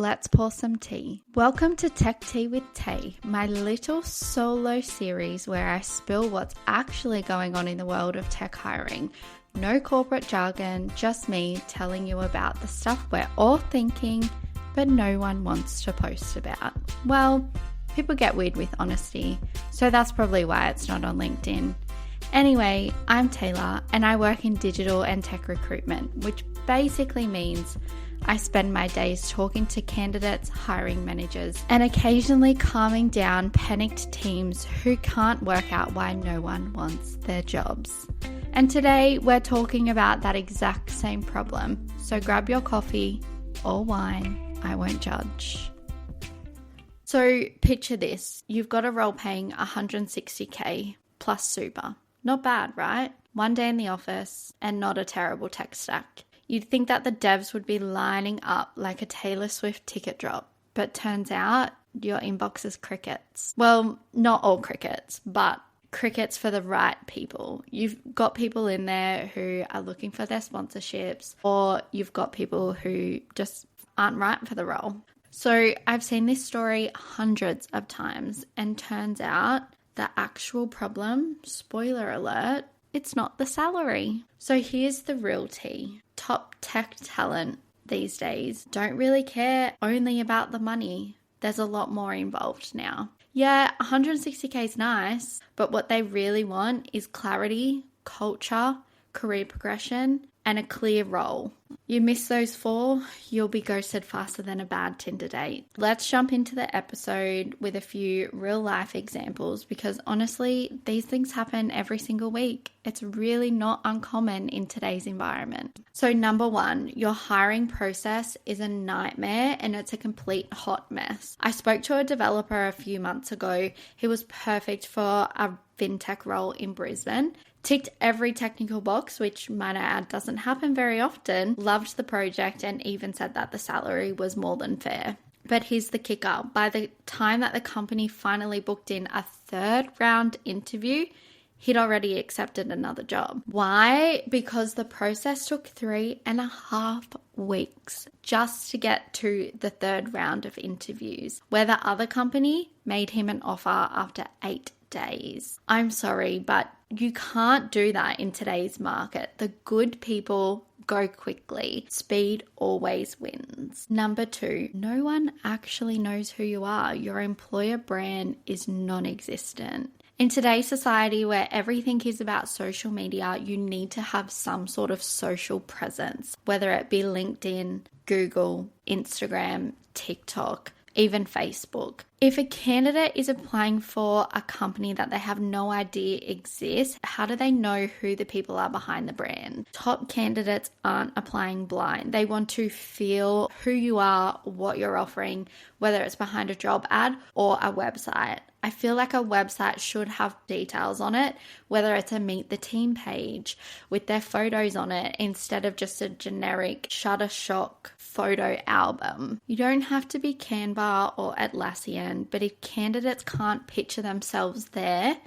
let's pour some tea. Welcome to Tech Tea with Tay, my little solo series where I spill what's actually going on in the world of tech hiring. No corporate jargon, just me telling you about the stuff we're all thinking, but no one wants to post about. Well, people get weird with honesty, so that's probably why it's not on LinkedIn. Anyway, I'm Tayla and I work in digital and tech recruitment, which basically means I spend my days talking to candidates, hiring managers, and occasionally calming down panicked teams who can't work out why no one wants their jobs. And today we're talking about that exact same problem. So grab your coffee or wine, I won't judge. So picture this, you've got a role paying 160k plus super. Not bad, right? One day in the office and not a terrible tech stack. You'd think that the devs would be lining up like a Taylor Swift ticket drop, but turns out your inbox is crickets. Well, not all crickets, but crickets for the right people. You've got people in there who are looking for their sponsorships, or you've got people who just aren't right for the role. So I've seen this story hundreds of times, and turns out the actual problem, spoiler alert, it's not the salary. So here's the real tea. Top tech talent these days don't really care only about the money. There's a lot more involved now. Yeah, 160k is nice, but what they really want is clarity, culture, career progression, and a clear role. You miss those four, you'll be ghosted faster than a bad Tinder date. Let's jump into the episode with a few real life examples because honestly, these things happen every single week. It's really not uncommon in today's environment. So number one, your hiring process is a nightmare and it's a complete hot mess. I spoke to a developer a few months ago. He was perfect for a fintech role in Brisbane. Ticked every technical box, which might I add doesn't happen very often, loved the project and even said that the salary was more than fair. But here's the kicker. By the time that the company finally booked in a third round interview, he'd already accepted another job. Why? Because the process took 3.5 weeks just to get to the third round of interviews, where the other company made him an offer after 8 days. I'm sorry, but you can't do that in today's market. The good people go quickly. Speed always wins. Number two, no one actually knows who you are. Your employer brand is non-existent. In today's society where everything is about social media, you need to have some sort of social presence, whether it be LinkedIn, Google, Instagram, TikTok, even Facebook. If a candidate is applying for a company that they have no idea exists, how do they know who the people are behind the brand? Top candidates aren't applying blind. They want to feel who you are, what you're offering, whether it's behind a job ad or a website. I feel like a website should have details on it, whether it's a meet the team page with their photos on it instead of just a generic Shutterstock photo album. You don't have to be Canva or Atlassian, but if candidates can't picture themselves there,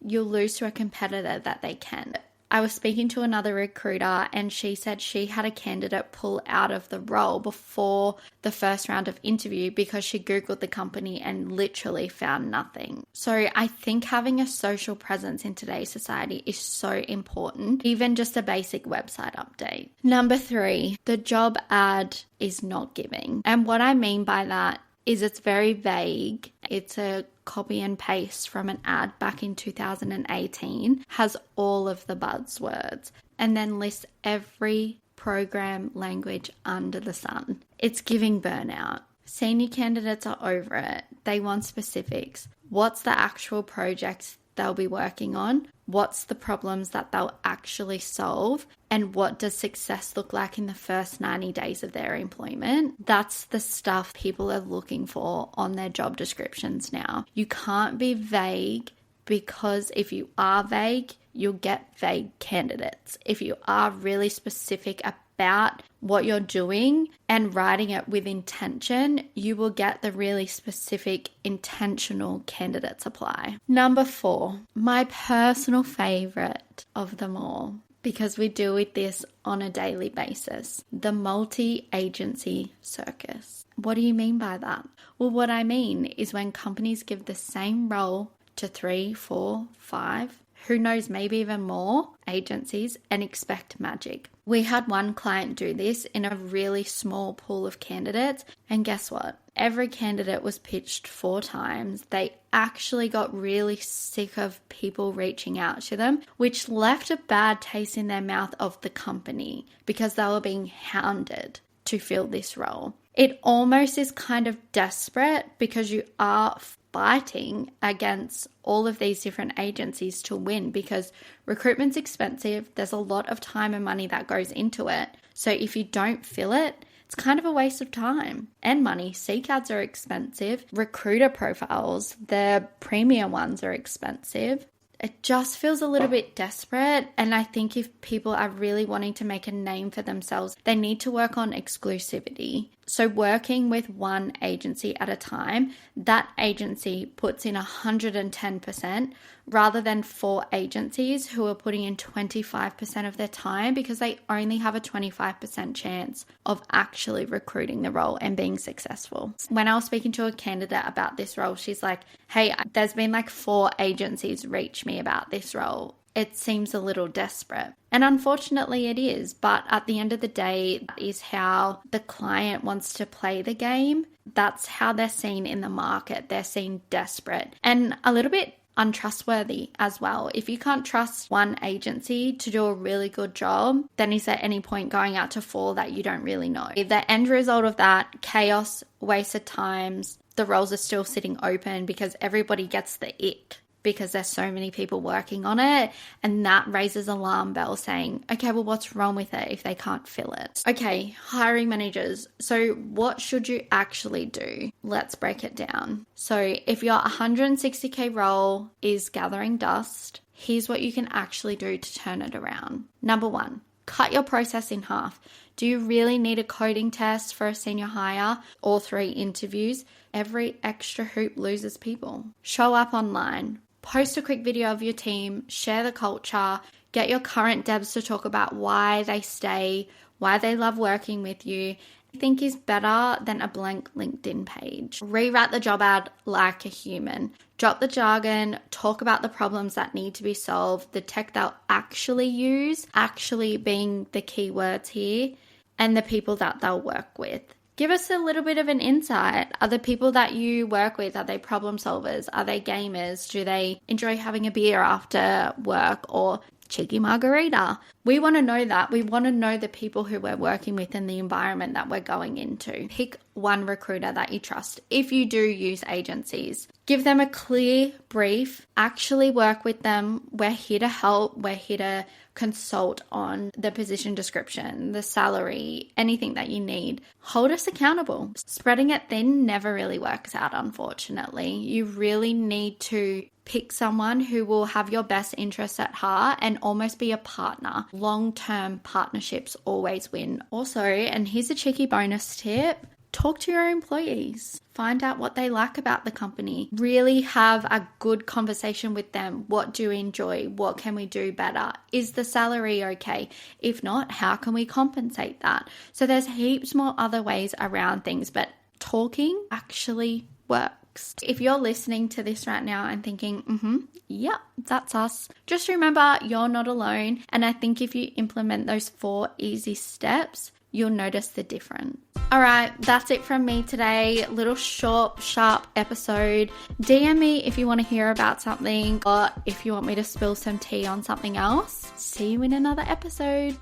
you'll lose to a competitor that they can. I was speaking to another recruiter and she said she had a candidate pull out of the role before the first round of interview because she Googled the company and literally found nothing. So I think having a social presence in today's society is so important, even just a basic website update. Number three, the job ad is not giving. And what I mean by that is it's very vague. It's a copy and paste from an ad back in 2018, has all of the buzzwords, and then lists every program language under the sun. It's giving burnout. Senior candidates are over it. They want specifics. What's the actual projects they'll be working on? What's the problems that they'll actually solve? And what does success look like in the first 90 days of their employment? That's the stuff people are looking for on their job descriptions now. You can't be vague because if you are vague, you'll get vague candidates. If you are really specific about what you're doing and writing it with intention, you will get the really specific, intentional candidates apply. Number 4, my personal favorite of them all, because we deal with this on a daily basis, the multi-agency circus. What do you mean by that? Well, what I mean is when companies give the same role to 3, 4, 5, who knows, maybe even more agencies and expect magic. We had one client do this in a really small pool of candidates, and guess what? Every candidate was pitched 4 times. They actually got really sick of people reaching out to them, which left a bad taste in their mouth of the company because they were being hounded to fill this role. It almost is kind of desperate because you are fighting against all of these different agencies to win, because recruitment's expensive. There's a lot of time and money that goes into it. So if you don't fill it, it's kind of a waste of time and money. Seek ads are expensive. Recruiter profiles, the premium ones, are expensive. It just feels a little bit desperate. And I think if people are really wanting to make a name for themselves, they need to work on exclusivity. So working with one agency at a time, that agency puts in 110% rather than 4 agencies who are putting in 25% of their time because they only have a 25% chance of actually recruiting the role and being successful. When I was speaking to a candidate about this role, she's like, hey, there's been like 4 agencies reach me about this role. It seems a little desperate. And unfortunately it is, but at the end of the day, that is how the client wants to play the game. That's how they're seen in the market. They're seen desperate and a little bit untrustworthy as well. If you can't trust one agency to do a really good job, then is there any point going out to 4 that you don't really know? The end result of that, chaos, wasted times, the roles are still sitting open because everybody gets the ick, because there's so many people working on it, and that raises alarm bells saying, okay, well, what's wrong with it if they can't fill it? Okay, hiring managers. So what should you actually do? Let's break it down. So if your 160K role is gathering dust, here's what you can actually do to turn it around. Number 1, cut your process in half. Do you really need a coding test for a senior hire or 3 interviews? Every extra hoop loses people. Show up online. Post a quick video of your team, share the culture, get your current devs to talk about why they stay, why they love working with you. I think is better than a blank LinkedIn page. Rewrite the job ad like a human. Drop the jargon, talk about the problems that need to be solved, the tech they'll actually use, actually being the key words here, and the people that they'll work with. Give us a little bit of an insight. Are the people that you work with, are they problem solvers? Are they gamers? Do they enjoy having a beer after work or cheeky margarita? We want to know that. We want to know the people who we're working with and the environment that we're going into. Pick one recruiter that you trust. If you do use agencies, give them a clear brief. Actually work with them. We're here to help. We're here to consult on the position description, the salary, anything that you need. Hold us accountable. Spreading it thin never really works out, unfortunately. You really need to pick someone who will have your best interests at heart and almost be a partner. Long-term partnerships always win. Also, and here's a cheeky bonus tip, talk to your employees. Find out what they like about the company. Really have a good conversation with them. What do you enjoy? What can we do better? Is the salary okay? If not, how can we compensate that? So there's heaps more other ways around things, but talking actually works. If you're listening to this right now and thinking, yeah, that's us, just remember you're not alone. And I think if you implement those 4 easy steps, you'll notice the difference. All right, that's it from me today. Little short, sharp episode. DM me if you want to hear about something or if you want me to spill some tea on something else. See you in another episode.